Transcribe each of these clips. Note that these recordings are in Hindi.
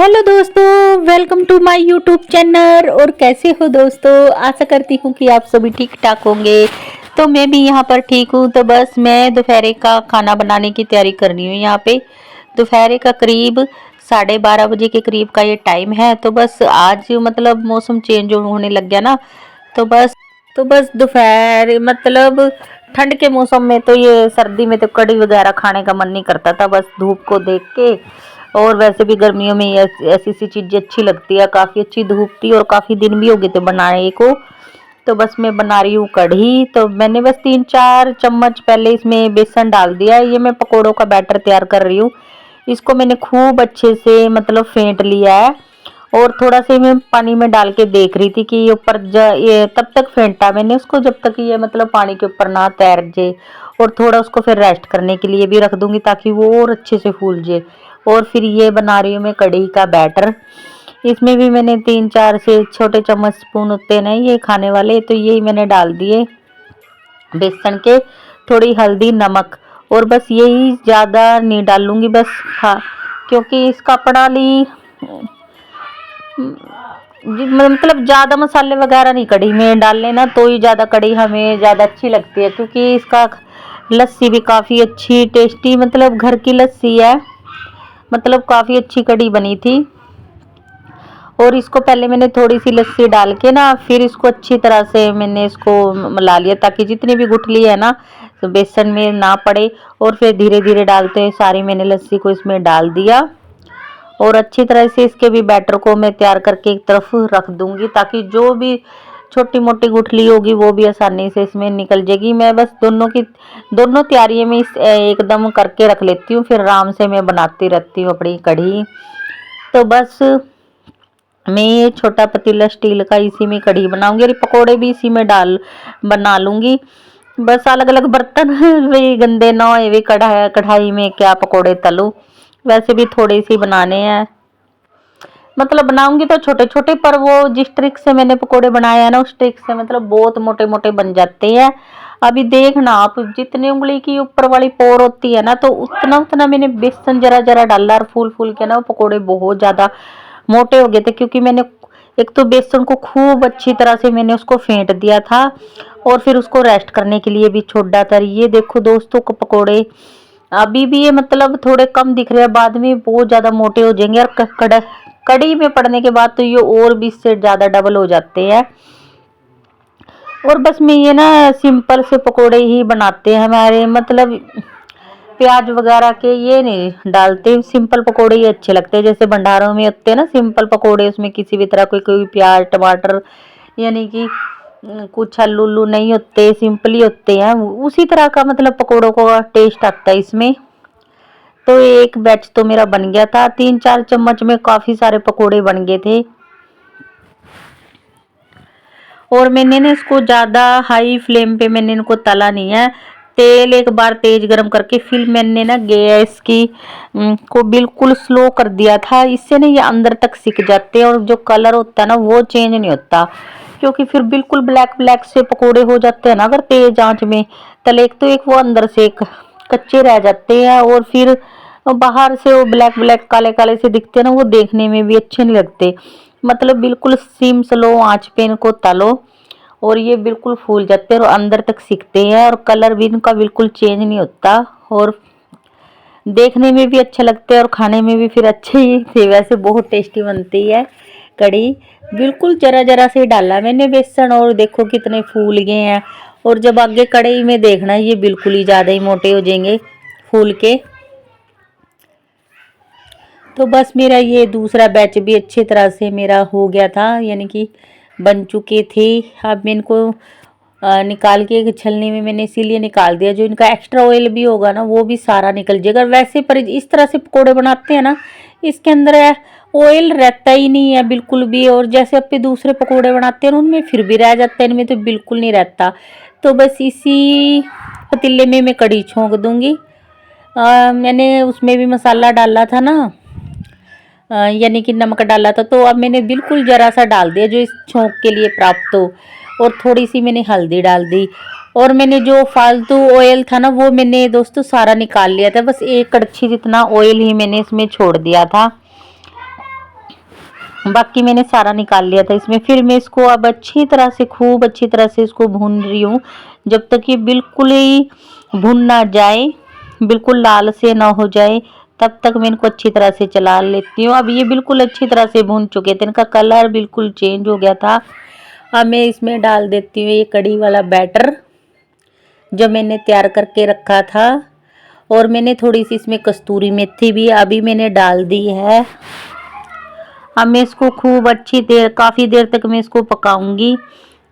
हेलो दोस्तों, welcome to my YouTube channel. और कैसे हो दोस्तों? आशा करती हूँ कि आप सभी ठीक ठाक होंगे। तो मैं भी यहाँ पर ठीक हूँ। तो बस मैं दोपहर का खाना बनाने की तैयारी कर रही हूँ। यहाँ पे दोपहर का करीब 12:30 बजे के करीब का ये टाइम है। तो बस आज मतलब मौसम चेंज होने लग गया ना। तो बस दोपहर मतलब ठंड के मौसम में तो ये सर्दी में तो कढ़ी वगैरह खाने का मन नहीं करता था, बस धूप को देख के। और वैसे भी गर्मियों में ये ऐसी सी चीजें अच्छी लगती है। काफी अच्छी धूप थी और काफी दिन भी हो गए थे बनाए को। तो बस मैं बना रही हूँ कढ़ी। तो मैंने बस 3-4 चम्मच पहले इसमें बेसन डाल दिया है। ये मैं पकोड़ों का बैटर तैयार कर रही हूँ। इसको मैंने खूब अच्छे से मतलब फेंट लिया है। और थोड़ा सा मैं पानी में डाल के देख रही थी कि ये ऊपर ये तब तक फेंटा मैंने उसको जब तक ये मतलब पानी के ऊपर ना तैर जाए। और थोड़ा उसको फिर रेस्ट करने के लिए भी रख दूंगी ताकि वो और अच्छे से फूल जाए। और फिर ये बना रही हूँ मैं कढ़ी का बैटर। इसमें भी मैंने 3-4 से छोटे चम्मच स्पून होते हैं ना ये खाने वाले, तो यही मैंने डाल दिए बेसन के। थोड़ी हल्दी नमक और बस यही, ज़्यादा नहीं डालूंगी बस। हाँ, क्योंकि इसका प्रणाली मतलब ज़्यादा मसाले वगैरह नहीं कढ़ी में डालने ना, तो ही ज़्यादा कढ़ी हमें ज़्यादा अच्छी लगती है। क्योंकि इसका लस्सी भी काफ़ी अच्छी टेस्टी, मतलब घर की लस्सी है। मतलब काफ़ी अच्छी कढ़ी बनी थी। और इसको पहले मैंने थोड़ी सी लस्सी डाल के ना, फिर इसको अच्छी तरह से मैंने इसको मिला लिया ताकि जितनी भी गुठली है ना तो बेसन में ना पड़े। और फिर धीरे धीरे डालते हैं सारी मैंने लस्सी को इसमें डाल दिया। और अच्छी तरह से इसके भी बैटर को मैं तैयार करके एक तरफ रख दूंगी ताकि जो भी छोटी मोटी गुठली होगी वो भी आसानी से इसमें निकल जाएगी। मैं बस दोनों तैयारियां में इस एकदम करके रख लेती हूँ, फिर आराम से मैं बनाती रहती हूँ अपनी कढ़ी। तो बस मैं ये छोटा पतीला स्टील का इसी में कढ़ी बनाऊंगी और पकोड़े भी इसी में डाल बना लूंगी। बस अलग अलग बर्तन वे गंदे ना होए, वे कढ़ाई में क्या पकोड़े तलूं। वैसे भी थोड़े से बनाने हैं, मतलब बनाऊंगी तो छोटे छोटे, पर वो जिस ट्रिक से मैंने पकोड़े बनाए हैं ना उस ट्रिक से मतलब बहुत मोटे मोटे बन जाते हैं। अभी देखना आप, जितनी उंगली की ऊपर वाली पोर होती है ना तो उतना उतना मैंने बेसन जरा जरा डाला और फूल फूल के ना वो पकोड़े बहुत ज्यादा मोटे हो गए थे। क्योंकि मैंने एक तो बेसन को खूब अच्छी तरह से मैंने उसको फेंट दिया था और फिर उसको रेस्ट करने के लिए भी छोड़ दिया था। ये देखो दोस्तों को पकोड़े अभी भी ये मतलब थोड़े कम दिख रहे हैं, बाद में बहुत ज्यादा मोटे हो जाएंगे। और कड़ी में पड़ने के बाद तो ये और भी इससे ज्यादा डबल हो जाते हैं। और बस मैं ये ना सिंपल से पकोड़े ही बनाते हैं हमारे, मतलब प्याज वगैरह के ये नहीं डालते। सिंपल पकोड़े ही अच्छे लगते हैं, जैसे भंडारों में होते हैं ना सिंपल पकोड़े, उसमें किसी भी तरह कोई कोई प्याज टमाटर यानी कि कुछ आलू उल्लू नहीं होते, सिंपल ही होते हैं। उसी तरह का मतलब पकोड़ों का टेस्ट आता है इसमें। तो एक बैच तो मेरा बन गया था, 3-4 चम्मच में काफी सारे पकोड़े बन गए थे। और मैंने ना इसको ज्यादा हाई फ्लेम पे मैंने इनको तला नहीं है। तेल एक बार तेज गरम करके फिर मैंने ना गैस की को बिल्कुल स्लो कर दिया था। इससे ना ये अंदर तक सिक जाते हैं और जो कलर होता है ना वो चेंज नहीं होता। क्योंकि फिर बिल्कुल ब्लैक ब्लैक से पकोड़े हो जाते हैं ना अगर तेज आंच में तले, एक तो एक वो अंदर से कच्चे रह जाते हैं और फिर बाहर से वो ब्लैक ब्लैक काले काले से दिखते हैं ना, वो देखने में भी अच्छे नहीं लगते। मतलब बिल्कुल सिम स्लो आंच पे इनको तलो और ये बिल्कुल फूल जाते हैं और अंदर तक सिकते हैं और कलर भी इनका बिल्कुल चेंज नहीं होता। और देखने में भी अच्छे लगते हैं और खाने में भी फिर अच्छे ही थे। वैसे बहुत टेस्टी बनती है कढ़ी। बिल्कुल जरा जरा से डाला मैंने बेसन और देखो कितने फूल गए हैं। और जब आगे कढ़ाई में देखना ये बिल्कुल ही ज़्यादा ही मोटे हो जाएंगे फूल के। तो बस मेरा ये दूसरा बैच भी अच्छी तरह से मेरा हो गया था, यानी कि बन चुके थे। अब मैं इनको निकाल के एक छलनी में मैंने इसीलिए निकाल दिया, जो इनका एक्स्ट्रा ऑयल भी होगा ना वो भी सारा निकल जाएगा। वैसे पर इस तरह से पकोड़े बनाते हैं ना इसके अंदर ऑयल रहता ही नहीं है बिल्कुल भी। और जैसे अपने दूसरे पकोड़े बनाते हैं उनमें फिर भी रह जाता है, इनमें तो बिल्कुल नहीं रहता। तो बस इसी पतीले में मैं कढ़ी छोंक दूंगी। मैंने उसमें भी मसाला डाला था ना, यानी कि नमक डाला था। तो अब मैंने बिल्कुल जरा सा डाल दिया जो इस छोंक के लिए प्राप्त हो। और थोड़ी सी मैंने हल्दी डाल दी। और मैंने जो फालतू ऑयल था ना वो मैंने दोस्तों सारा निकाल लिया था। बस एक कड़छी जितना ऑयल ही मैंने इसमें छोड़ दिया था। बाकी मैंने सारा निकाल लिया था इसमें। फिर मैं इसको अब अच्छी तरह से, खूब अच्छी तरह से इसको भून रही हूँ, जब तक ये बिल्कुल ही भुन ना जाए, बिल्कुल लाल से ना हो जाए, तब तक मैं इनको अच्छी तरह से चला लेती हूँ। अब ये बिल्कुल अच्छी तरह से भून चुके थे, इनका कलर बिल्कुल चेंज हो गया था। अब मैं इसमें डाल देती हूँ ये कढ़ी वाला बैटर जो मैंने तैयार करके रखा था, और मैंने थोड़ी सी इसमें कस्तूरी मेथी भी अभी मैंने डाल दी है। अब मैं इसको खूब अच्छी देर, काफ़ी देर तक मैं इसको पकाऊंगी,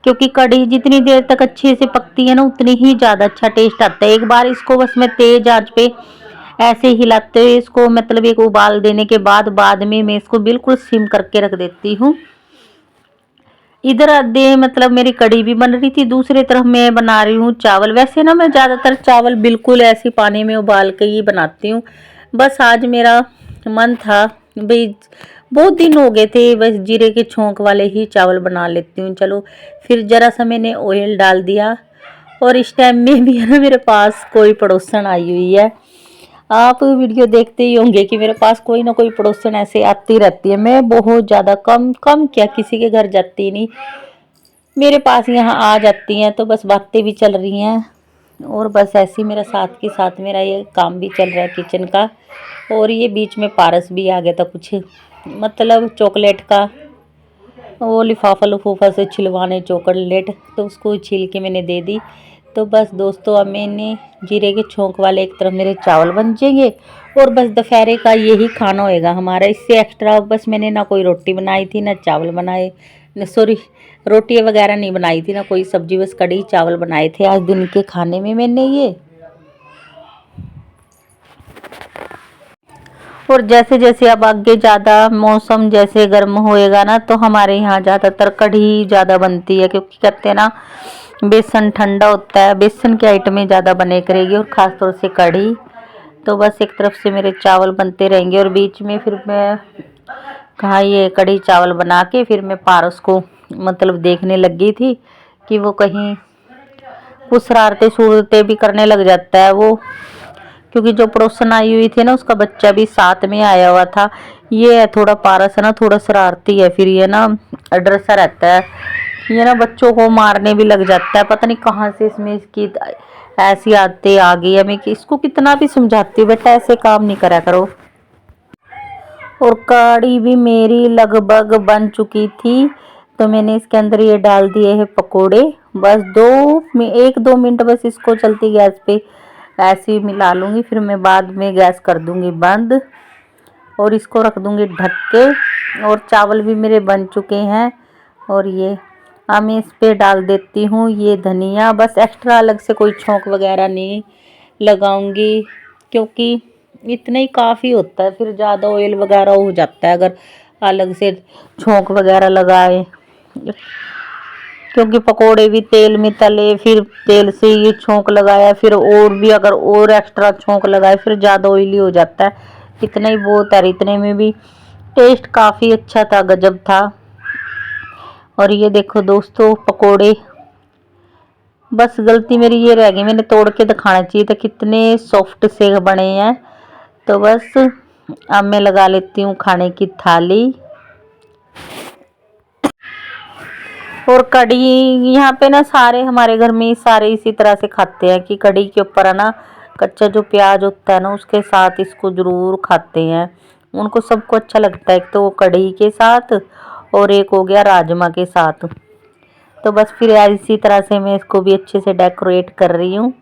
क्योंकि कढ़ी जितनी देर तक अच्छे से पकती है ना, उतनी ही ज़्यादा अच्छा टेस्ट आता है। एक बार इसको बस मैं तेज आंच पे ऐसे हिलाते हुए इसको, मतलब एक उबाल देने के बाद में मैं इसको बिल्कुल सिम करके रख देती हूँ। इधर आधे मतलब मेरी कढ़ी भी बन रही थी, दूसरी तरफ मैं बना रही हूँ चावल। वैसे ना मैं ज़्यादातर चावल बिल्कुल ऐसे पानी में उबाल के ही बनाती हूँ, बस आज मेरा मन था भाई, बहुत दिन हो गए थे, बस जीरे के छोंक वाले ही चावल बना लेती हूँ। चलो फिर ज़रा सा मैंने ऑयल डाल दिया, और इस टाइम में भी है ना मेरे पास कोई पड़ोसन आई हुई है। आप वीडियो देखते ही होंगे कि मेरे पास कोई ना कोई पड़ोसन ऐसे आती रहती है। मैं बहुत ज़्यादा कम कम क्या किसी के घर जाती नहीं, मेरे पास यहाँ आ जाती हैं, तो बस बातें भी चल रही हैं, और बस ऐसे ही मेरा साथ के साथ मेरा ये काम भी चल रहा है किचन का। और ये बीच में पारस भी आ गया था कुछ, मतलब चॉकलेट का वो लिफाफा लफूफा से छिलवाने चॉकलेट, तो उसको छील के मैंने दे दी। तो बस दोस्तों अब मैंने जीरे के छोंक वाले एक तरफ मेरे चावल बन जाएंगे, और बस दोपहर का यही खाना होएगा हमारा। इससे एक्स्ट्रा बस मैंने ना कोई रोटी बनाई थी, ना चावल बनाए, न सॉरी रोटी वगैरह नहीं बनाई थी, ना कोई सब्जी, बस कढ़ी चावल बनाए थे आज दिन के खाने में मैंने ये। और जैसे जैसे अब आगे ज़्यादा मौसम जैसे गर्म होएगा ना, तो हमारे यहाँ ज़्यादातर कढ़ी ज़्यादा बनती है, क्योंकि कहते हैं ना बेसन ठंडा होता है, बेसन की आइटमें ज़्यादा बने करेगी, और ख़ास तौर से कढ़ी। तो बस एक तरफ से मेरे चावल बनते रहेंगे, और बीच में फिर मैं कहाँ ये कढ़ी चावल बना के फिर मैं पारस को मतलब देखने लग गई थी कि वो कहीं कुछ शरारतें सूरतें भी करने लग जाता है वो, क्योंकि जो पड़ोसन आई हुई थी ना उसका बच्चा भी साथ में आया हुआ था। ये है थोड़ा पारस है ना, थोड़ा शरारती है, फिर ये ना डर सा रहता है, ये ना बच्चों को मारने भी लग जाता है। पता नहीं कहाँ से इसमें इसकी ऐसी आदतें आ गई है। मैं कि इसको कितना भी समझाती हूँ बेटा ऐसे काम नहीं करा करो। और कढ़ी भी मेरी लगभग बन चुकी थी, तो मैंने इसके अंदर ये डाल दिए हैं पकोड़े। बस 1-2 मिनट बस इसको चलती गैस पे ऐसे ही मिला लूँगी, फिर मैं बाद में गैस कर दूँगी बंद, और इसको रख दूँगी ढक के। और चावल भी मेरे बन चुके हैं, और ये अब मैं इस पे डाल देती हूँ ये धनिया। बस एक्स्ट्रा अलग से कोई छोंक वगैरह नहीं लगाऊंगी, क्योंकि इतना ही काफ़ी होता है, फिर ज़्यादा ऑयल वगैरह हो जाता है अगर अलग से छोंक वगैरह लगाए, क्योंकि पकोड़े भी तेल में तले, फिर तेल से ये छोंक लगाया, फिर और भी अगर और एक्स्ट्रा छोंक लगाए फिर ज़्यादा ऑयली हो जाता है। इतना ही बहुत है, इतने में भी टेस्ट काफ़ी अच्छा था, गजब था। और ये देखो दोस्तों पकोड़े, बस गलती मेरी ये रह गई, मैंने तोड़ के दिखाना चाहिए था, कितने सॉफ्ट से बने हैं। तो बस अब मैं लगा लेती हूँ खाने की थाली। और कढ़ी यहाँ पे ना सारे हमारे घर में सारे इसी तरह से खाते हैं कि कढ़ी के ऊपर है ना कच्चा जो प्याज होता है ना उसके साथ इसको ज़रूर खाते हैं। उनको सबको अच्छा लगता है, एक तो वो कढ़ी के साथ, और एक हो गया राजमा के साथ। तो बस फिर यार इसी तरह से मैं इसको भी अच्छे से डेकोरेट कर रही हूँ।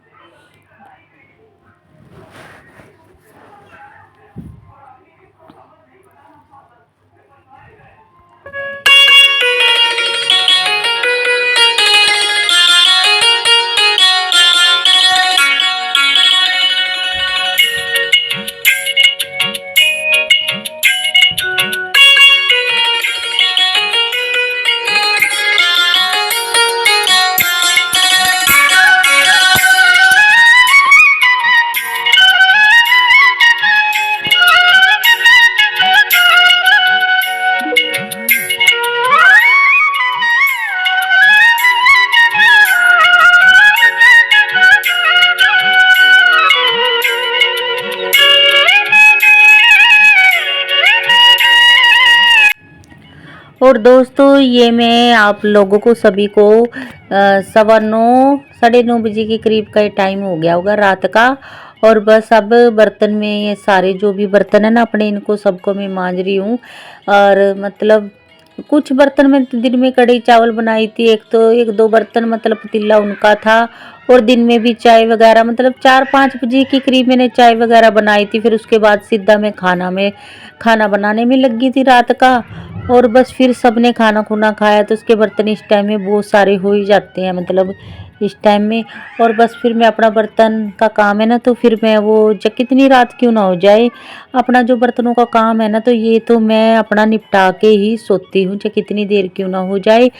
और दोस्तों ये मैं आप लोगों को सभी को 9:15 9:30 बजे के करीब का टाइम हो गया होगा रात का। और बस अब बर्तन में ये सारे जो भी बर्तन है ना अपने, इनको सबको मैं मांज रही हूँ। और मतलब कुछ बर्तन में दिन में कढ़ी चावल बनाई थी, एक तो एक दो बर्तन मतलब पतीला उनका था। और दिन में भी चाय वगैरह मतलब 4-5 बजे के करीब मैंने चाय वगैरह बनाई थी। फिर उसके बाद सीधा मैं खाना बनाने में लगी थी रात का। और बस फिर सबने खाना खुना खाया तो उसके बर्तन इस टाइम में बहुत सारे हो ही जाते हैं मतलब इस टाइम में। और बस फिर मैं अपना बर्तन का काम है ना, तो फिर मैं वो कितनी रात क्यों ना हो जाए, अपना जो बर्तनों का काम है ना तो ये तो मैं अपना निपटा के ही सोती हूँ, चाहे कितनी देर क्यों ना हो जाए।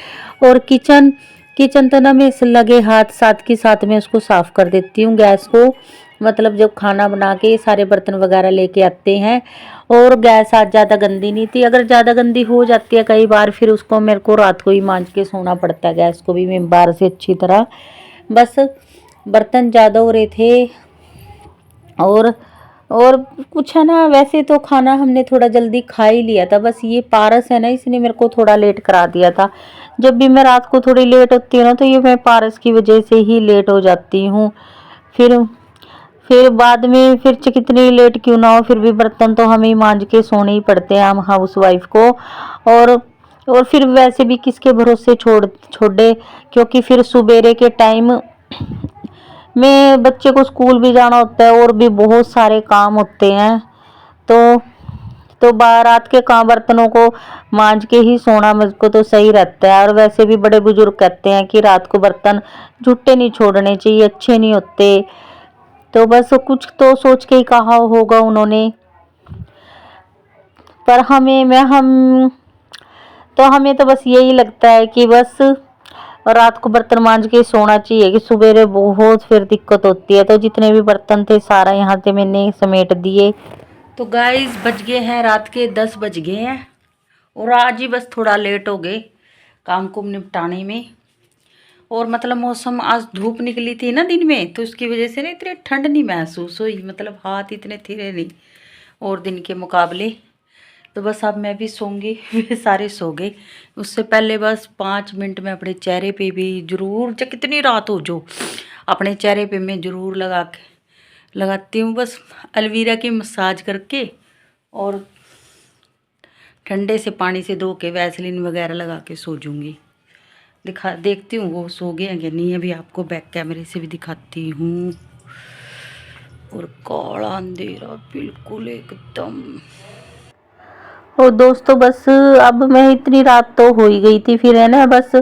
और किचन किचन तो ना मैं लगे हाथ साथ के साथ में उसको साफ कर देती हूँ, गैस को मतलब जब खाना बना के ये सारे बर्तन वगैरह लेके आते हैं। और गैस आज ज़्यादा गंदी नहीं थी, अगर ज़्यादा गंदी हो जाती है कई बार फिर उसको मेरे को रात को ही मांज के सोना पड़ता है, गैस को भी मैं बाहर से अच्छी तरह। बस बर्तन ज़्यादा हो रहे थे। और और कुछ है ना, वैसे तो खाना हमने थोड़ा जल्दी खा ही लिया था, बस ये पारस है ना इसने मेरे को थोड़ा लेट करा दिया था। जब भी मैं रात को थोड़ी लेट होती हूँ ना तो ये मैं पारस की वजह से ही लेट हो जाती हूँ। फिर फिर बाद में फिर कितनी लेट क्यों ना हो फिर भी बर्तन तो हमें ही मांज के सोने ही पड़ते हैं हम हाउस वाइफ को। और और फिर वैसे भी किसके भरोसे छोड़े, क्योंकि फिर सुबेरे के टाइम में बच्चे को स्कूल भी जाना होता है और भी बहुत सारे काम होते हैं। तो रात के काम बर्तनों को मांज के ही सोना मुझको तो सही रहता है। और वैसे भी बड़े बुजुर्ग कहते हैं कि रात को बर्तन झूठे नहीं छोड़ने चाहिए, अच्छे नहीं होते। तो बस कुछ तो सोच के ही कहा होगा उन्होंने। पर हमें तो बस यही लगता है कि बस रात को बर्तन मांज के सोना चाहिए, कि सवेरे बहुत फिर दिक्कत होती है। तो जितने भी बर्तन थे सारा यहाँ से मैंने समेट दिए। तो गाइस बज गए हैं रात के 10 बज गए हैं। और आज ही बस थोड़ा लेट हो गए काम को निपटाने में। और मतलब मौसम आज धूप निकली थी ना दिन में, तो उसकी वजह से ना इतनी ठंड नहीं महसूस हुई, मतलब हाथ इतने थिरे नहीं और दिन के मुकाबले। तो बस अब मैं भी सोऊंगी वे सारे सो गए। उससे पहले बस 5 मिनट में अपने चेहरे पे भी ज़रूर, चाहे कितनी रात हो जो, अपने चेहरे पे मैं ज़रूर लगाती हूँ बस एलोवेरा की मसाज करके। और ठंडे से पानी से धो के वैसलीन वगैरह लगा के सो जूँगी। देखती हूँ वो सो गए हैं कि नहीं, अभी आपको बैक कैमरे से भी दिखाती हूँ। और काला अंधेरा बिल्कुल एकदम। और दोस्तों बस अब मैं इतनी रात तो हो ही गई थी, फिर है ना बस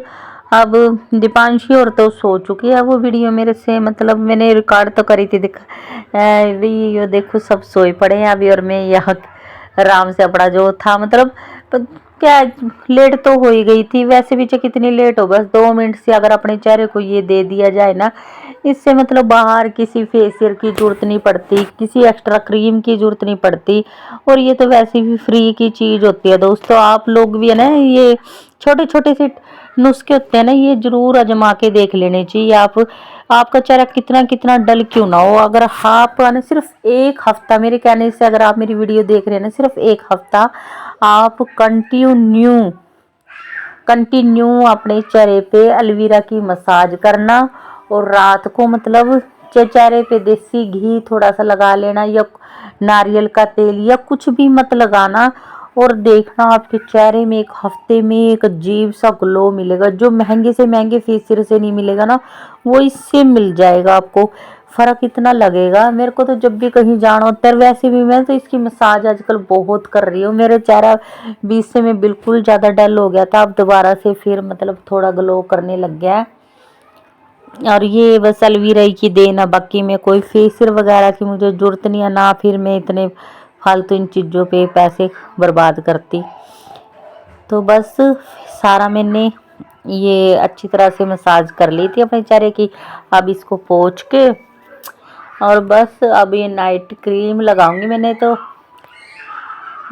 अब दीपांशी और तो सो चुकी है। वो वीडियो मेरे से मतलब मैंने रिकॉर्ड तो करी थी, ये देखो सब सोए पड़े हैं अभी। और मैं यहाँ आराम से अपना जो था मतलब क्या लेट तो हो ही गई थी, वैसे भी चाहे कितनी लेट हो बस 2 मिनट से अगर अपने चेहरे को ये दे दिया जाए ना, इससे मतलब बाहर किसी फेशियल की जरूरत नहीं पड़ती, किसी एक्स्ट्रा क्रीम की जरूरत नहीं पड़ती। और ये तो वैसे भी फ्री की चीज़ होती है दोस्तों। आप लोग भी है ना, ये छोटे छोटे से नुस्खे होते हैं ना, ये जरूर आजमा के देख लेने चाहिए। आपका चेहरा कितना कितना डल क्यों ना हो, अगर आप ना सिर्फ 1 हफ्ता, मेरे कहने से अगर आप मेरी वीडियो देख रहे हैं ना सिर्फ 1 हफ्ता आप कंटिन्यू अपने चेहरे पे एलोवेरा की मसाज करना। और रात को मतलब चेहरे पे देसी घी थोड़ा सा लगा लेना, या नारियल का तेल या कुछ भी मत लगाना। और देखना आपके चेहरे में 1 हफ्ते में एक अजीब सा ग्लो मिलेगा, जो महंगे से महंगे फेशियल से नहीं मिलेगा ना, वो इससे मिल जाएगा आपको। फर्क इतना लगेगा, मेरे को तो जब भी कहीं जाना होता है, वैसे भी मैं तो इसकी मसाज आजकल बहुत कर रही हूँ। मेरे चेहरा बीच से में बिल्कुल ज़्यादा डल हो गया था, अब दोबारा से फिर मतलब थोड़ा ग्लो करने लग गया है। और ये बस एलोवेरा ही की देन है, बाकी में कोई फेशियल वगैरह की मुझे ज़रूरत नहीं है ना, फिर मैं इतने फालतू इन चीज़ों पे पैसे बर्बाद करती। तो बस सारा मैंने ये अच्छी तरह से मसाज कर ली थी अपने चेहरे की। अब इसको पोंछ के और बस अब ये नाइट क्रीम लगाऊंगी मैंने तो,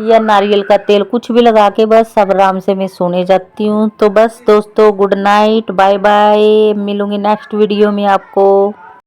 या नारियल का तेल कुछ भी लगा के बस अब आराम से मैं सोने जाती हूँ। तो बस दोस्तों गुड नाइट, बाय बाय, मिलूंगी नेक्स्ट वीडियो में आपको।